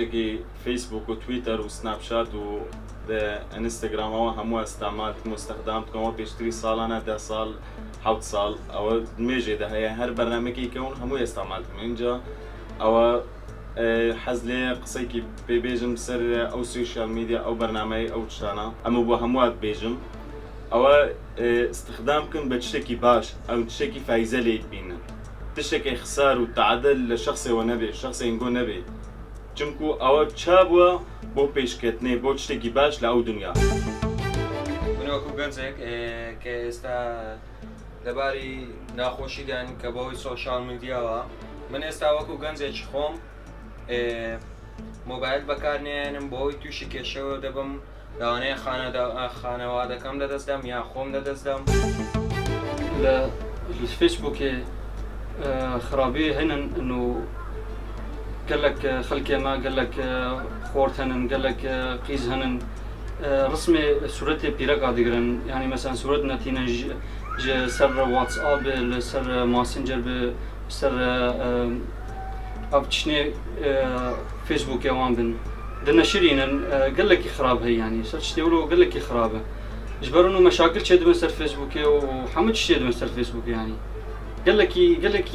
برنامجك فيسبوك وتويتر وسناب شات وانستغرام همو استعمالت مستخدمت كمان بيشتري صالنا ده صال حوت صال او دمجي ده هي هر برنامجي كون همو استعمالت منجا او حزلي قصيكي بيجم سر او سوشيال ميديا او برنامج او تشانا اما بو هموات بيجم او استخدامكم بتشتكي باش او تشتكي فايزة لي بينا تشتكي خسار وتعدل لشخصي ونبي شخصي نقول نبي چونكو او تشابوا بو بيشكتني بو تشتكي باش لاو دنيا من وەکو گەنجێک کە ئێستا لەباری ناخۆشیدان کە بەهۆی سۆشیال میدیاوە من ئێستا وەکو گەنجێکی خۆم مۆبایل بەکارنێنم بۆی تووشی کێشەوە دەبم لەوانەیە خانەوادەکەم لەدەستدەم یا خۆم لەدەستدەم لە فيسبوك خرابي هنا انه قال لك خلكي ما قال لك خورت هنن قال لك قيز هنن رسمي صورتي بيرقا ديغرن يعني مثلا صورتنا تينا سر واتساب سر ماسنجر سر ابتشني فيسبوك يوان بن دنا شيرين قال لك خراب هي يعني سرش تقولوا قال لك خرابه جبروا مشاكل شد من سر فيسبوك وحمد شد من سر فيسبوك يعني قال لك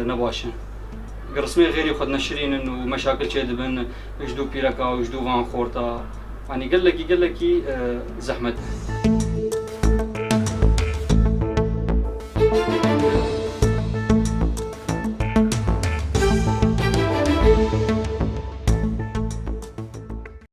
نباشه رسمي غير ياخذ نشرين انه مشاكل شد بين جدو بيركا وجدو فان خورتا يعني قال لك زحمه